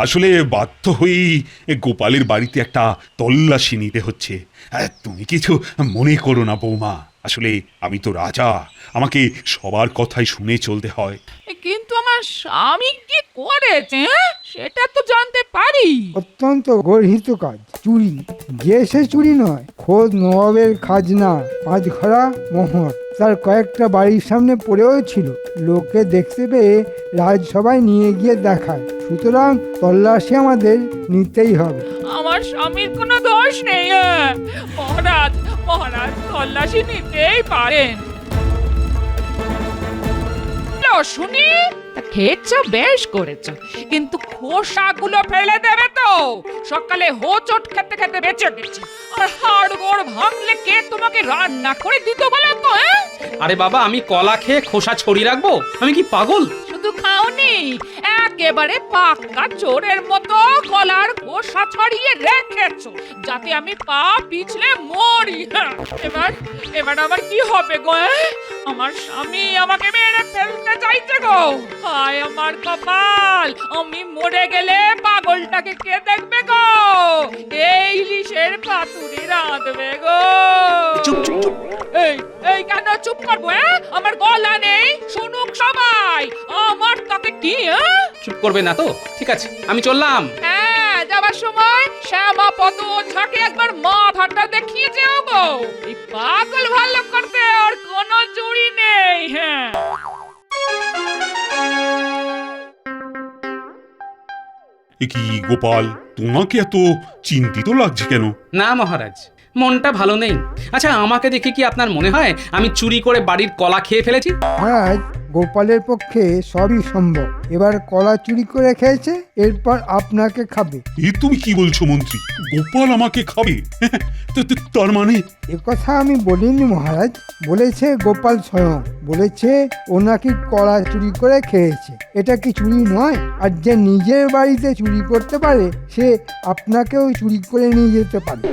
আসলে বাধ্য হয়েই গোপালের বাড়িতে একটা তল্লাশি নিতে হচ্ছে। তুমি কিছু মনে করো না বৌমা, আসলে আমি তো রাজা, আমাকে সবার কথাই শুনে চলতে হয়। কিন্তু আমার স্বামী কি করেছে সেটা তো জানতে পারি। অত্যন্ত গর্হিত কাজ, চুরি। যে সে চুরি নয়, খোদ নবাবের খাজনা, 5 ঘোড়া মোহর তার কয়েকটা বাড়ির সামনে পড়েও ছিল। লোকে দেখতে পেয়ে রাজসভায় নিয়ে গিয়ে দেখায়। সুতরাং তল্লাশি আমাদের নিতেই হবে। আমার স্বামীর কোনো দোষ নেই। মহারাজ মহারাজ তল্লাশি নিতেই পারেন। শুনি খেয়েছো, বেশ করেছো, কিন্তু খোসাগুলো ফেলে দেবে তো। সকালে হোঁচট খেতে খেতে বেঁচে গেছি, আর হাড় গোড় ভাঙলে কে তোমাকে রান্না করে দিত বলো তো? আরে বাবা, আমি কলা খেয়ে খোসা ছড়িয়ে রাখবো? আমি কি পাগল? শুধু খাওনি, একেবারে পাক্কা চোরের মতো কলার খোসা ছড়িয়ে রেখেছো, যাতে আমি পা পিছলে মরি। এবার এবার আমার কি হবে গো? আমার স্বামী আমাকে মেরে ফেলতে চাইছে গো। হায় আমার কপাল, আমি মরে গেলে পাগলটাকে কে দেখবে গো? এই ইলিশের পাতুরি রাঁধবে গো। চুপ চুপ চুপ। এই এই কেন চুপ করবো? আমার গলা নেই, শুনুক সবাই। আমার তাতে কি? চুপ করবে না তো? ঠিক আছে, আমি চললাম। হ্যাঁ, যাবার সময় শ্যামা পদ ঝাঁকে একবার মাথাটা দেখিয়ে যেও গো। এই পাগল ভালো করতে আর কোনো জুড়ি নেই। হ্যাঁ, কি গোপাল, তোমাকে এত চিন্তিত লাগছে কেন? না মহারাজ, মনটা ভালো নেই। আচ্ছা, আমাকে দেখে কি আপনার মনে হয় আমি চুরি করে বাড়ির কলা খেয়ে ফেলেছি? মহারাজ, গোপালের পক্ষে সবই সম্ভব। এবার কলা চুরি করে খেয়েছে, এরপর আপনাকে খাবে। এ তুমি কি বলছো মন্ত্রী? গোপাল আমাকে খাবে? তার মানে? একথা আমি বলিনি মহারাজ, বলেছে গোপাল স্বয়ং। বলেছে ও নাকি কলা চুরি করে খেয়েছে। এটা কি চুরি নয়? আর যে নিজের বাড়িতে চুরি করতে পারে, সে আপনাকেও চুরি করে নিয়ে যেতে পারে।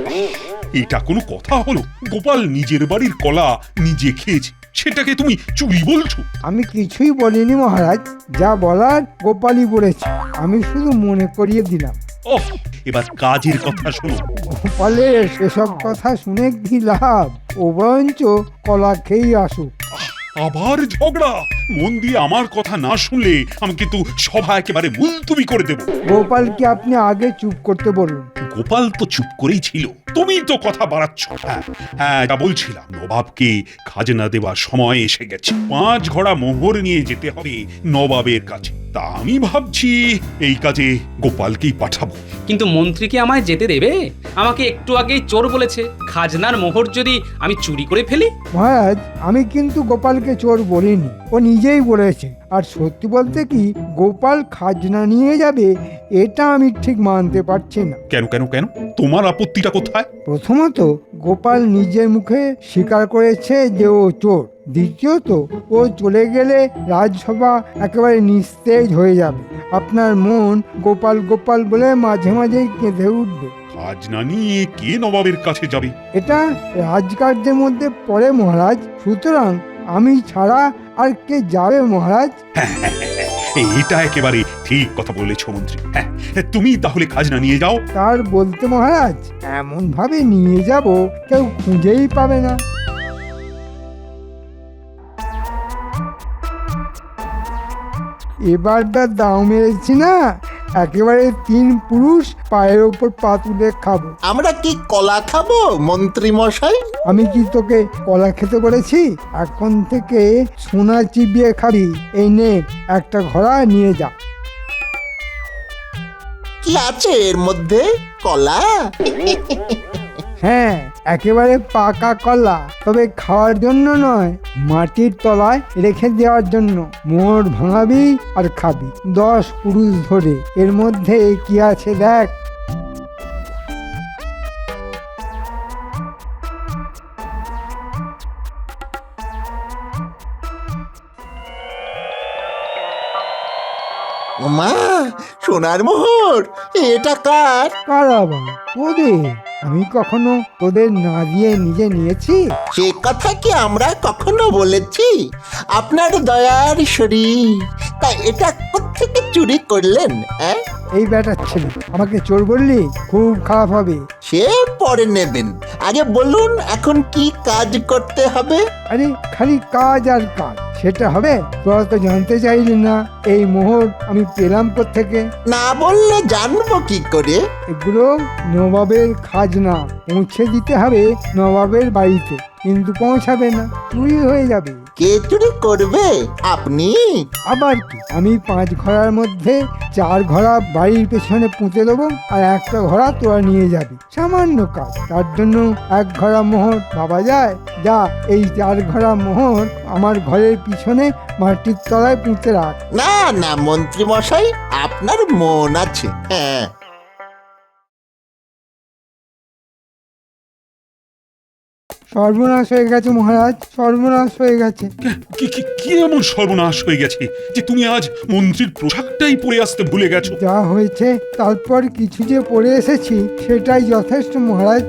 এটা কোনো কথা হলো? গোপাল নিজের বাড়ির কলা নিজে খেয়েছে, সেটাকে তুমি চুরি বলছো? আমি কিছুই বলিনি মহারাজ, যা বলার গোপালই বলেছে। আমি শুধু মনে করিয়ে দিলাম। ওহ, এবার কাজের কথা শোনো। গোপালের সেসব কথা শুনে কি লাভ? ও বরঞ্চ কলা খেয়েই আসুক। আবার ঝগড়া? মন দিয়ে আমার কথা না শুনলে আমি কিন্তু সভা একেবারে মুলতুবি করে দেব। গোপালকে আপনি আগে চুপ করতে বলুন। গোপাল তো চুপ করেই ছিল, তুমি তো কথা বাড়াচ্ছ। হ্যাঁ, এটা বলছিলাম, নবাবকে খাজনা দেওয়ার সময় এসে গেছে। 5 ঘোড়া মোহর নিয়ে যেতে হবে নবাবের কাছে। তা আমি ভাবছি এই কাজে গোপালকেই পাঠাবো। কিন্তু মন্ত্রী কি আমায় যেতে দেবে? আমাকে একটু আগেই চোর বলেছে। খাজনার মোহর যদি আমি চুরি করে ফেলি? মহারাজ, আমি কিন্তু গোপালকে চোর বলিনি, ও নিজেই বলেছে। আর সত্যি বলতে কি, গোপাল খাজনা নিয়ে যাবে এটা আমি ঠিক মানতে পারছি না। কেন কেন কেন? তোমার আপত্তিটা কোথায়? প্রথমত, গোপাল নিজের মুখে স্বীকার করেছে যে ও চোর। দ্বিতীয়ত, ও চলে গেলে রাজসভা একেবারে নিস্তেজ হয়ে যাবে। আপনার মন গোপাল গোপাল বলে মাঝে মাঝেই কেঁদে উঠবে। খাজনা নিয়ে কে নবাবের কাছে যাবে? এটা রাজকার্যের মধ্যে পড়ে মহারাজ। সুতরাং আমি ছাড়া আর কে যাবে মহারাজ? এটা একেবারে ঠিক কথা বলেছ মন্ত্রী। হ্যাঁ, তুমি তাহলে খাজনা নিয়ে যাও। তার বলতে মহারাজ, এমন ভাবে নিয়ে যাব কেউ খুঁজেই পাবে না। এবারটা দাও মেরেছি না, একেবারে 3 পুরুষ পায়ের ওপর পা তুলে খাবো। আমরা কি কলা খাবো মন্ত্রী মশাই? আমি কি তোকে কলা খেতে বলেছি? এখন থেকে সোনা চিবিয়ে খাবি। এই নে, একটা ঘোড়া নিয়ে যা। কি আছে এর মধ্যে? কলা? হ্যাঁ, একেবারে পাকা কলা, তবে খাওয়ার জন্য নয়, মাটির তলায় রেখে দেওয়ার জন্য। মোহর ভাঙাবি আর খাবি 10 পুরুষ ধরে। এর মধ্যে কি আছে দেখ। মা, সোনার মোহর, এটা কার? কার আবার? তোদের। আমি কখনো তোদের না দিয়ে নিজে নিয়েছি? সে কথা কি আমরা কখনো বলেছি? আপনার দয়ার শরীর। তা এটা কোত্থেকে চুরি করলেন? এই ব্যাটার ছেলে আমাকে চোর বললি খুব খারাপ হবে। সে পরে নেবেন, আগে বলুন এখন কি কাজ করতে হবে? আরে খালি কাজ আর কাজ, সেটা হবে? তোরা তো জানতে চাইলি না এই মোহর আমি পেলাম কোত্থেকে। না বললে জানবো কি করে? এগুলো নবাবের খাজনা, পৌঁছে দিতে হবে নবাবের বাড়িতে, কিন্তু পৌঁছাবে না, চুরি হয়ে যাবে। কে চুরি করবে? আপনি? আবার কি, আমি 5 ঘোড়ার মধ্যে 4 ঘোড়া বাড়ির পেছনে পুঁতে দেবো, আর একটা ঘোড়া তোরা নিয়ে যাবি। সামান্য কাজ, তার জন্য 1 ঘোড়া মোহর ভাবা যায়? যা, এই 4 ঘোড়া মোহর আমার ঘরের পিছনে মাটির তলায় পুঁতে রাখ। না না মন্ত্রী মশাই, আপনার মন আছে। হ্যাঁ, সর্বনাশ হয়ে গেছে মহারাজ, সর্বনাশ হয়ে গেছে। কি কি কি এমন সর্বনাশ হয়ে গেছে যে তুমি আজ মন্ত্রীর পোশাকটাই পরে আসতে ভুলে গেছো? যা হয়েছে তারপর কিছু যে পড়ে এসেছি সেটাই যথেষ্ট মহারাজ।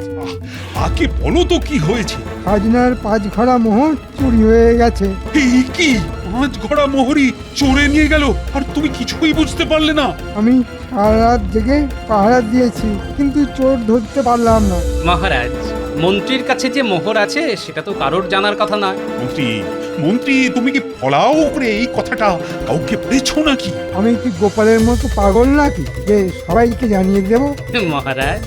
আগে বলো তো কি হয়েছে? খাজনার 5 ঘোড়া মোহর চুরি হয়ে গেছে। এই কি 5 ঘোড়া মোহরি চোরে নিয়ে গেল আর তুমি কিছুই বুঝতে পারলে না? আমি সারা রাত জেগে পাহারা দিয়েছি, কিন্তু চোর ধরতে পারলাম না। মহারাজ, মন্ত্রীর কাছে যে মোহর আছে সেটা তো কারোর জানার কথা নয়। মন্ত্রী মন্ত্রী তুমি কি ফলাও করে এই কথাটা কাউকে বলেছো নাকি? আমি কি গোপালের মতো পাগল নাকি যে সবাইকে জানিয়ে দেব? মহারাজ,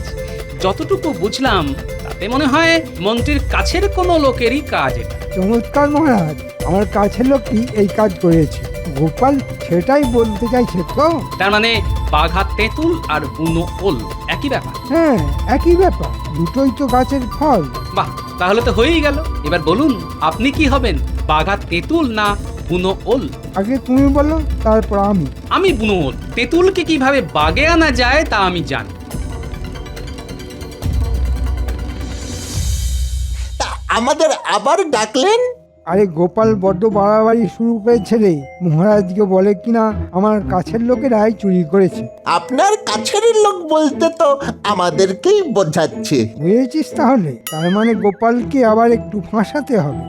যতটুকু বুঝলাম তাতে মনে হয় মন্ত্রীর কাছের কোনো লোকেরই কাজ এটা। চমৎকার মহারাজ, আমার কাছের লোকটি এই কাজ করেছে। গোপাল সেটাই বলতে চাইছে তো? তার মানে বাঘা তেঁতুল আর বুনো ওল একই ব্যাপার। হ্যাঁ, একই ব্যাপার, দুটোই তো গাছের ফল। বাহ, তাহলে তো হয়েই গেল। এবার বলুন আপনি কি হবেন, বাঘা তেঁতুল না বুনো ওল? আগে তুমি বলো, তারপর আমি। আমি বুনো ওল। তেঁতুলকে কিভাবে বাগে আনা যায় তা আমি জানি। তা আমাদের আবার ডাকলেন? আরে গোপাল বড্ড বাড়াবাড়ি শুরু করেছে রে। মহারাজকে বলে কিনা আমার কাছের লোকেরাই চুরি করেছে। আপনার কাছের লোক বলতে তো আমাদেরকেই বোঝাচ্ছে। বুঝেছিস তাহলে? তার মানে গোপালকে আবার একটু ফাঁসাতে হবে।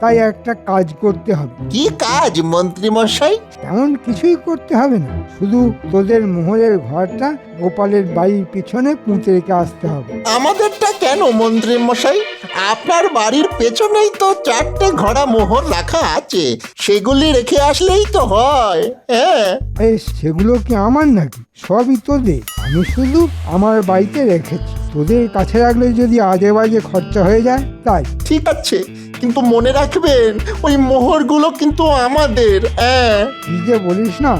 তাই একটা কাজ করতে হবে। কি কাজ মন্ত্রী মশাই? তেমন কিছুই করতে হবে না, শুধু তোদের মোহরের ঘরটা গোপালের বাড়ির পিছনে পুঁতে রেখে আসতে হবে। আমাদেরটা কেন মন্ত্রী মশাই? আপনার বাড়ির পেছনেই তো 4টে ঘোড়া মোহর রাখা আছে, সেগুলি রেখে আসলেই তো হয়। হ্যাঁ, আরে সেগুলো কি আমার নাকি? সবই তোদের, আমি শুধু আমার বাড়িতে রেখেছি। তোদের কাছে রাখলে যদি আজে বাজে খরচা হয়ে যায় তাই। ঠিক আছে, কিন্তু মনে রাখবেন ওই মোহরগুলো কিন্তু আমাদের। হ্যাঁ, কি যে বলিস না,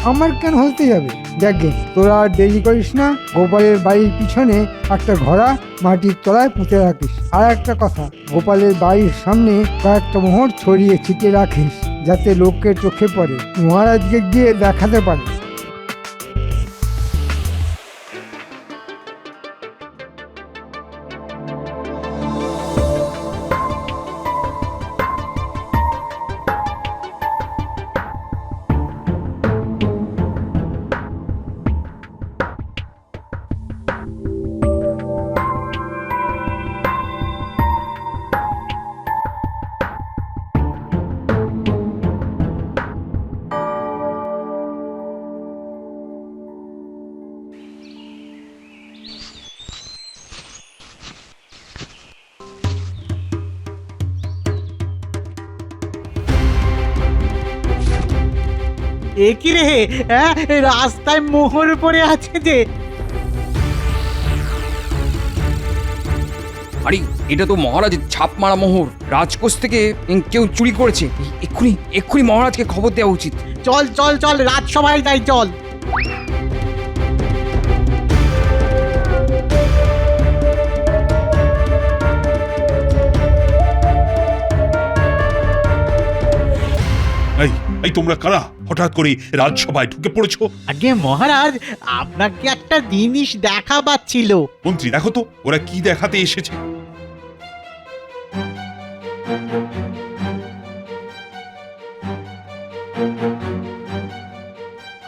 আমার কেন হতে যাবে? দেখে তোরা আর দেরি করিস না, গোপালের বাড়ির পিছনে একটা ঘোড়া মাটির তলায় পুঁতে রাখিস। আর একটা কথা, গোপালের বাড়ির সামনে কয়েকটা মোহর ছড়িয়ে ছিটিয়ে রাখিস, যাতে লোকের চোখে পড়ে, মহারাজকে গিয়ে দেখাতে পারে। এ কি রে, হ্যাঁ রাস্তায় মোহর পড়ে আছে যে। আরে এটা তো মহারাজের ছাপ মারা মোহর, রাজকোষ থেকে কেউ চুরি করেছে। এক্ষুনি এক্ষুনি মহারাজকে খবর দেওয়া উচিত। চল চল চল, রাজসভায় যাই চল। এই এই তোমরা কারা হঠাৎ করে রাজসভায় ঢুকে পড়েছো? আগে মহারাজ, আপনাকে একটা জিনিস দেখাবার ছিল। মন্ত্রী দেখো তো ওরা কি দেখাতে এসেছে।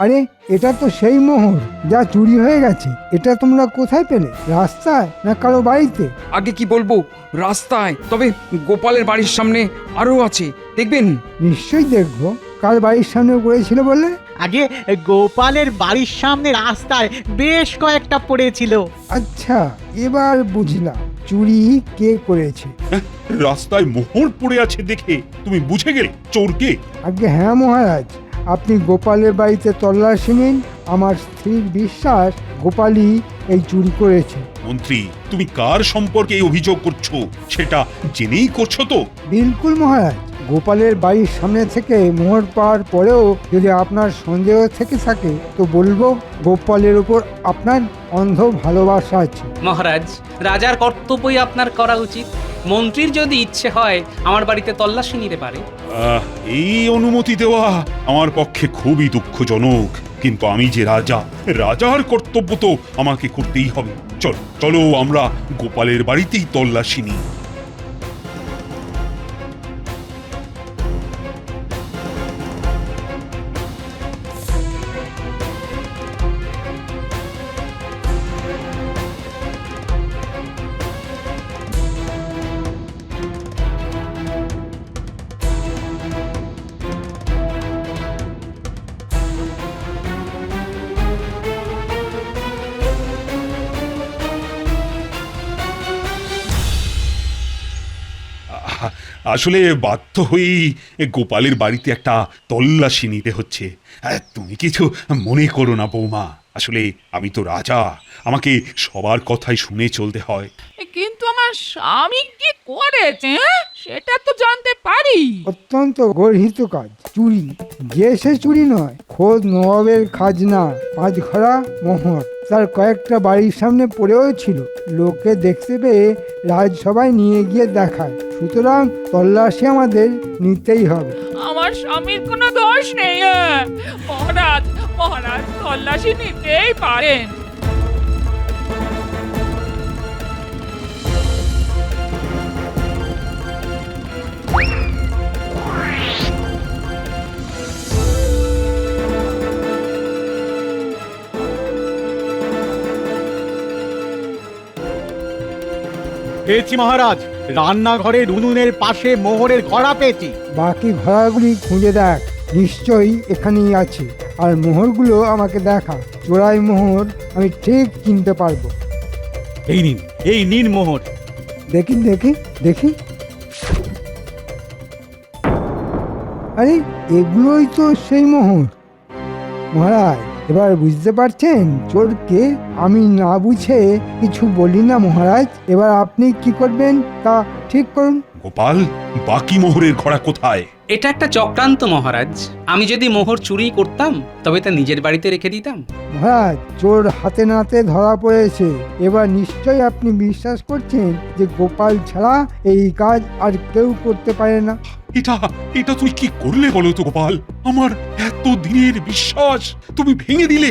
আরে এটা তো সেই মোহর যা চুরি হয়ে গেছে। এটা তোমরা কোথায় পেলে? রাস্তায় না কারো বাড়িতে? আগে কি বলবো, রাস্তায়। তবে গোপালের বাড়ির সামনে আরো আছে, দেখবেন। নিশ্চয়ই দেখবো। কার বাড়ির সামনে পড়েছিল বললে? আগে গোপালের বাড়ির সামনে রাস্তায় বেশ কয়েকটা পড়েছিল। আচ্ছা, এবার বুঝলাম চুরি কে করেছে। হ্যাঁ, রাস্তায় মোহর পড়ে আছে দেখে তুমি বুঝে গেলে চোরকে? আগে হ্যাঁ মহারাজ, আপনি গোপালের বাড়িতে তল্লাশি নিন। আমার স্থির বিশ্বাস গোপালই এই চুরি করেছে। মন্ত্রী, তুমি কার সম্পর্কে এই অভিযোগ করছো সেটা জেনেই করছো তো? বিলকুল মহারাজ, গোপালের বাড়ির সামনে থেকে মোহর পাওয়ার পরেও যদি আপনার সন্দেহ থেকে থাকে তো বলবো গোপালের উপর আপনার অন্ধ ভালোবাসা আছে। মহারাজ, রাজার কর্তব্যই আপনার করা উচিত। মন্ত্রীর যদি ইচ্ছে হয় আমার বাড়িতে তল্লাশি নিতে পারে। এই অনুমতি দেওয়া আমার পক্ষে খুবই দুঃখজনক, কিন্তু আমি যে রাজা, রাজার কর্তব্য তো আমাকে করতেই হবে। চলো চলো, আমরা গোপালের বাড়িতেই তল্লাশি নিই। আসলে বাধ্য হয়েই গোপালের বাড়িতে একটা তল্লাশি নিতে হচ্ছে। তুমি কিছু মনে করো না বৌমা, আসলে আমি তো রাজা, আমাকে সবার কথাই শুনে চলতে হয়। কিন্তু আমার স্বামী কি করেছে সেটা তো জানতে পারি। অত্যন্ত গর্হিত কাজ চুরি, যে সে চুরি নয়, খোদ নবাবের খাজনা, 5 ঘড়া মোহর তার কয়েকটা বাড়ির সামনে পড়েও ছিল। লোকে দেখতে পেয়ে রাজসভায় নিয়ে গিয়ে দেখায়। সুতরাং তল্লাশি আমাদের নিতেই হবে। আমার স্বামীর কোনো দোষ নেই। মহারাজ, মহারাজ তল্লাশি নিতেই পারেন। পেয়েছি মহারাজ, রান্নাঘরের উনুনের পাশে মোহরের ঘড়া পেয়েছি। বাকি ঘোড়াগুলি খুঁজে দেখ, নিশ্চয়ই এখানেই আছে। আর মোহরগুলো আমাকে দেখা, চোরাই মোহর আমি ঠিক চিনতে পারবো। এই নিন মোহর। দেখি দেখি দেখি, আরে এগুলোই তো সেই মোহর। মহারাজ, এবার বুঝতে পারছেন চোরকে? আমি না বুঝে কিছু বলি না মহারাজ। এবার আপনি কি করবেন তা ঠিক করুন। গোপাল, বাকি মোহরের ঘোড়া কোথায়? এটা একটা চক্রান্ত মহারাজ। আমি যদি মোহর চুরি করতাম তবে তা নিজের বাড়িতে রেখে দিতাম। মহারাজ, চোর হাতে নাতে ধরা পড়েছে। এবার নিশ্চয়ই আপনি বিশ্বাস করছেন যে গোপাল ছাড়া এই কাজ আর কেউ করতে পারে না। এটা এটা তুই কি করলে বলো তো গোপাল? আমার এত দিনের বিশ্বাস তুমি ভেঙে দিলে।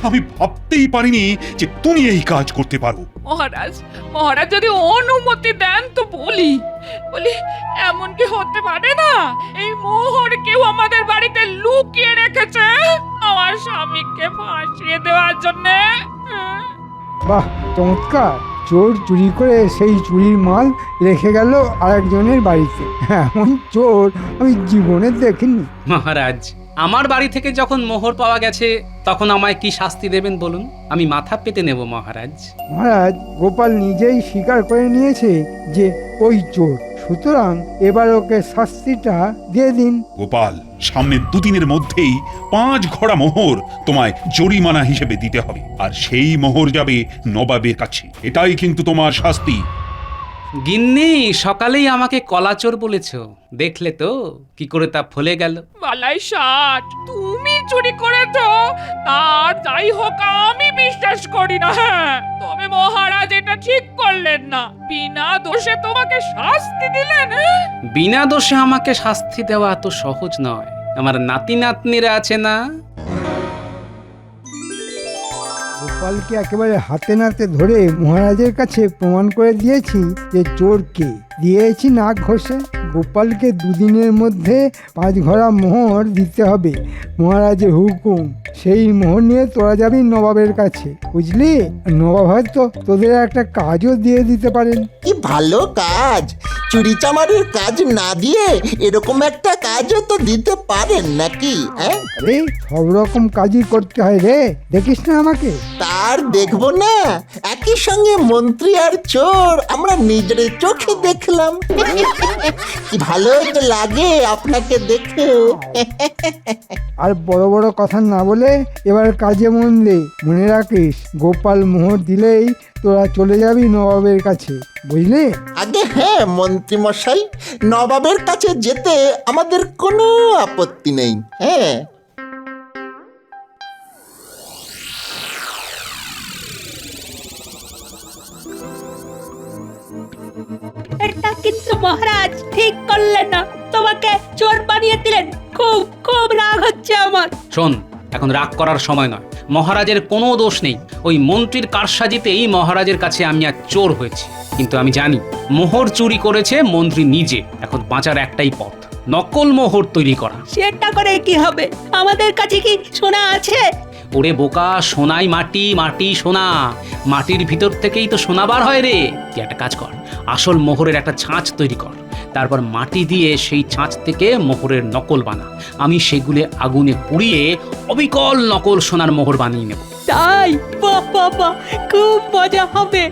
আমি ভাবতেই পারিনি যে তুমি এই কাজ করতে পারো। মহারাজ, মহারাজ যদি অনুমতি দেন তো বলি এমন কি হতে পারে না এই মোহর কেউ আমাদের বাড়িতে লুকিয়ে রেখেছে আমার স্বামীকে ফাঁসিয়ে দেওয়ার জন্য। বাহ, চমৎকার! চোর চুরি করে সেই চুরির মাল রেখে গেল আরেকজনের বাড়িতে। এমন চোর আমি জীবনে দেখিনি। মহারাজ, আমার বাড়ি থেকে যখন মোহর পাওয়া গেছে তখন আমায় কি শাস্তি দেবেন বলুন? আমি মাথা পেতে নেব মহারাজ। মহারাজ, গোপাল নিজেই স্বীকার করে নিয়েছে যে ওই চোর, সুতরাং এবার ওকে শাস্তিটা দিয়ে দিন। গোপাল, সামনের 2 দিনের মধ্যেই 5 ঘোড়া মোহর তোমায় জরিমানা হিসেবে দিতে হবে, আর সেই মোহর যাবে নবাবের কাছে। এটাই কিন্তু তোমার শাস্তি। গিন্নি, সকালেই আমাকে কলাচোর বলেছ, দেখলে তো কি করে তা ফলে গেল। বালাই ষাট, তুমি চুরি করেছো তার যাই হোক আমি বিশ্বাস করি না। তবে মহারাজ এটা ঠিক করলেন না, বিনা দোষে তোমাকে শাস্তি দিলেন। বিনা দোষে আমাকে শাস্তি দেওয়া এত সহজ নয়। আমার নাতি নাতনিরা আছে না? গোপালকে একেবারে হাতে নাতে ধরে মহারাজের কাছে প্রমাণ করে দিয়েছি যে চোর কে। দিয়েছি নাক ঘষে। গোপালকে দুদিনের মধ্যে 5 ঘোড়া মোহর দিতে হবে, মহারাজের হুকুম। সেই মোহর নিয়ে তোরা যাবি নবাবের কাছে, বুঝলি? নবাব হয়তো তোদের একটা কাজও দিয়ে দিতে পারেন। কি ভালো কাজ! চুরি চামারের কাজ না দিয়ে এরকম একটা কাজও তো দিতে পারেন নাকি? হ্যাঁ, আরে সব রকম কাজই করতে হয় রে, দেখিস না আমাকে? তার দেখবো না? একই সঙ্গে মন্ত্রী আর চোর আমরা নিজের চোখে দেখলাম। কি ভালো তো লাগে আপনাকে দেখে। আর বড় বড় কথা না বলে এবার কাজে মন দে। মনে রাখিস, গোপাল মোহর দিলেই তোরা চলে যাবি নবাবের কাছে, বুঝলি? আগে হ্যাঁ মন্ত্রী মশাই, নবাবের কাছে যেতে আমাদের কোনো আপত্তি নেই। হ্যাঁ, এটা কিন্তু মহারাজ ঠিক করলেন না, তোমাকে চোর বানিয়ে দিলেন। খুব খুব রাগ হচ্ছে আমার। শোন, এখন রাগ করার সময় নয়। মহারাজের কোনো দোষ নেই। ওই মন্ত্রীর কারসাজিতেই মহারাজের কাছে আমি আর চোর হয়েছি। কিন্তু আমি জানি মোহর চুরি করেছে মন্ত্রী নিজে। এখন বাঁচার একটাই পথ, নকল মোহর তৈরি করা। সেটা করে কি হবে? আমাদের কাছে কি সোনা আছে? ওরে বোকা, সোনাই মাটি, মাটি সোনা। মাটির ভিতর থেকেই তো সোনা বার হয় রে। তুই একটা কাজ কর, আসল মোহরের একটা ছাঁচ তৈরি কর, তারপর মাটি দিয়ে সেই ছাঁচ থেকে মোহরের নকল বানা। আমি সেগুলো আগুনে পুড়িয়ে অবিকল নকল সোনার মোহর বানিয়ে নেব। তাই? বাহ বাহ বাহ, খুব মজা হবে।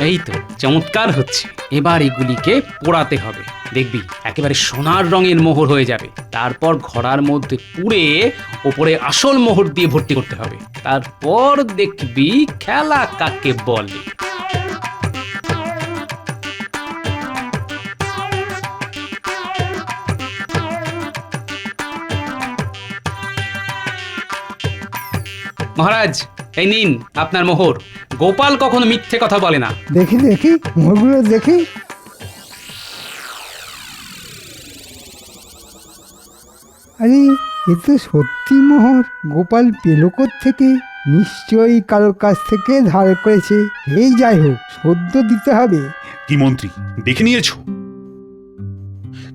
এই তো চমৎকার হচ্ছে। এবার এগুলিকে পোড়াতে হবে। দেখবি একেবারে সোনার রঙের মোহর হয়ে যাবে। তারপর ঘড়ার মধ্যে পুড়ে ওপরে আসল মোহর দিয়ে ভর্তি করতে হবে। তারপর দেখবি খেলা কাকে বলে। মহারাজ, এই নিন আপনার মোহর। গোপাল কখনো মিথ্যে কথা বলে না। দেখি দেখি মোহরগুলো দেখি। আরে এ তো সত্যি মোহর। গোপাল পেল থেকে নিশ্চয়ই কারোর কাছ থেকে ধার করেছে। এই যাই হোক, সদ্য দিতে হবে। কি মন্ত্রী, দেখে নিয়েছো?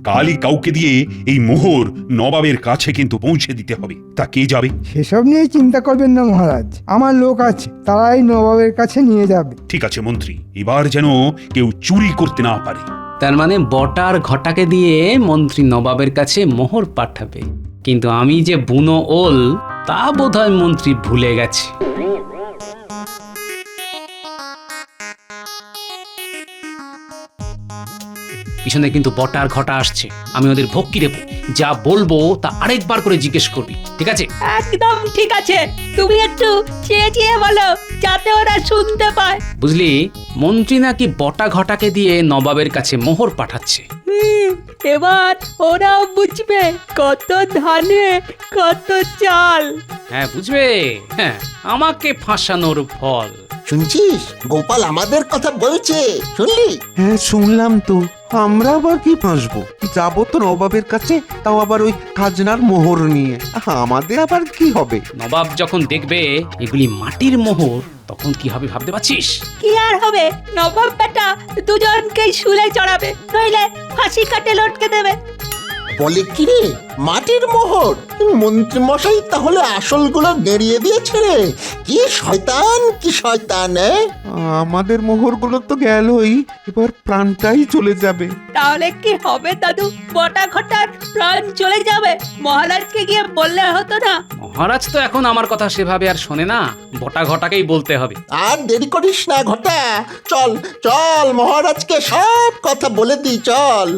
কালই কাউকে দিয়ে এই মোহর নবাবের কাছে কিন্তু পৌঁছে দিতে হবে। তা কে যাবে? সেসব নিয়ে চিন্তা করবেন না মহারাজ, আমার লোক আছে, তারাই নবাবের কাছে নিয়ে যাবে। ঠিক আছে মন্ত্রী, এবার যেন কেউ চুরি করতে না পারে। তার মানে বটার ঘটাকে দিয়ে মন্ত্রী নবাবের কাছে মোহর পাঠাবে। কিন্তু আমি যে বুনো ওল তা বোধহয় মন্ত্রী ভুলে গেছে। পিছনে কিন্তু বটার ঘটা আসছে। আমি ওদের ভক্তি দেব। যা বলবো তা আরেকবার করে জিজ্ঞেস করবি, ঠিক আছে? একদম ঠিক আছে। তুমি একটু চেয়ে চেয়ে বলো, যাতে ওরা শুনতে পায়। বুঝলি, মন্ত্রী নাকি বটা ঘটাকে দিয়ে নবাবের কাছে মোহর পাঠাচ্ছে। এবার ওরাও বুঝবে কত ধানে কত চাল। হ্যাঁ বুঝবে, হ্যাঁ, আমাকে ফাঁসানোর ফল। শুনছিস গোপাল আমাদের কথা বলছে, শুনলি? হ্যাঁ শুনলাম তো। আমরা আবার কি ফাঁসবো? যাবো তো নবাবের কাছে, তাও আবার ওই খাজনার মোহর নিয়ে। আমাদের আবার কি হবে? নবাব যখন দেখবে এগুলি মাটির মোহর, তখন কি হবে ভাবতে পারছিস? কি আর হবে, নবাব বেটা দুজনকেই শুলে চড়াবে, নইলে ফাঁসি কাটে লটকে দেবে। বলে কি রে, মাটির মোহর? মন্ত্রী মশাই তাহলে আসলগুলো গেড়িয়ে দিয়েছে রে। কি শয়তান, কি শয়তান! আমাদের মোহরগুলো তো গেলই, এবার প্রাণটাই চলে যাবে। তাহলে কি হবে দাদু? বটা ঘটার প্রাণ চলে যাবে? মহারাজকে গিয়ে বললে হতো না? মহারাজ তো এখন আমার কথা সেভাবে আর শোনে না। বটা ঘটাকেই বলতে হবে। আর দেরি করিস না ঘটা, চল চল মহারাজকে সব কথা বলে দিই, চল।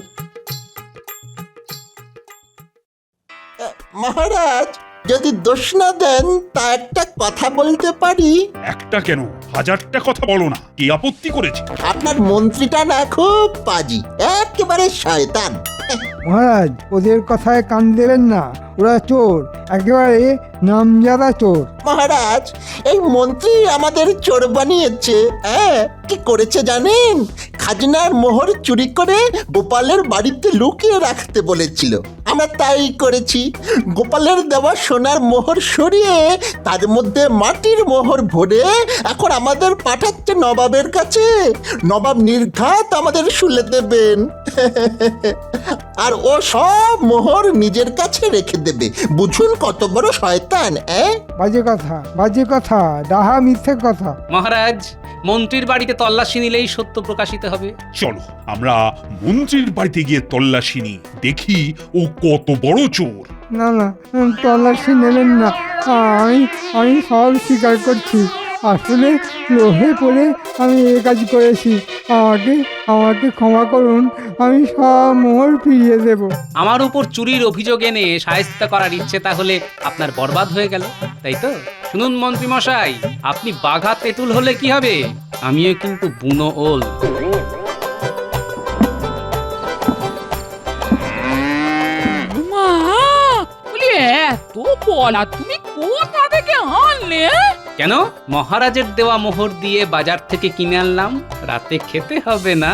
মহারাজ, যদি দোষ না দেন তা একটা কথা বলতে পারি। একটা কেন, হাজারটা কথা বলো না, কি আপত্তি করেছে? আপনার মন্ত্রীটা না খুব পাজি, একেবারে শয়তান। মহারাজ ওদের কথায় কান দেবেন না, ওরা চোর, একেবারে নামজাদা চোর। মহারাজ এই মন্ত্রী আমাদের চোর বানিয়েছে। হ্যাঁ, কি করেছে জানেন? খাজনার মোহর চুরি করে গোপালের বাড়িতে লুকিয়ে রাখতে বলেছিল, আমরা তাই করেছি। গোপালের দেওয়া সোনার মোহর সরিয়ে তার মধ্যে মাটির মোহর ভরে এখন আমাদের পাঠাচ্ছে নবাবের কাছে। নবাব নির্ঘাত আমাদের শুলে দেবেন আর ও সব মোহর নিজের কাছে রেখে দেবে। বুঝুন কত বড় শয়তান। বাজে কথা, ডাহা মিথ্যে কথা। মহারাজ, মন্ত্রীর বাড়িতে তল্লাশি নিলেই সত্য প্রকাশিত হবে। চলো আমরা মন্ত্রীর বাড়িতে গিয়ে তল্লাশি নিই, দেখি ও কত বড় চোর। না না, তল্লাশি নেবেন না, আমি সব স্বীকার করছি। আসলে লোভে পড়ে আমি এ কাজ করেছি। আমাকে ক্ষমা করুন, আমি সব মোহর ফিরিয়ে দেব। আমার উপর চুরির অভিযোগ এনে শায়েস্তা করার ইচ্ছে তাহলে আপনার বরবাদ হয়ে গেল, তাই তো? শুনুন মন্ত্রী মশাই, আপনি বাঘা তেঁতুল হলে কি হবে, আমিও কিন্তু বুনো ওল। মা, বলি এত কলা তুমি কোথা থেকে আনলে? কেন? মহারাজের দেওয়া মোহর দিয়ে বাজার থেকে কিনে আনলাম, রাতে খেতে হবে না।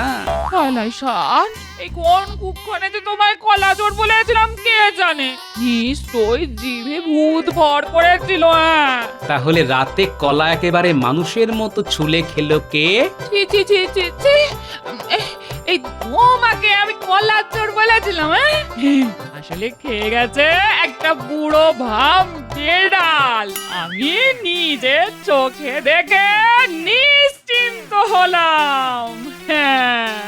কালাই শান, এই কোন কুক্ষণে যে তোমায় কলা চোর বলেছিলাম কে জানে, নিশ্চয়ই জিভে ভূত ভর করেছিল। তাহলে রাতে কলা একেবারে মানুষের মতো ছুলে খেলো কে? ছি ছি ছি ছি ছি, এই তোমাকে আমি কলা চোর বলেছিলাম? আসলে খেয়ে গেছে একটা বুড়ো ভাম বেড়াল। আমি নিজের চোখে দেখে নিশ্চিন্ত হলাম। হ্যাঁ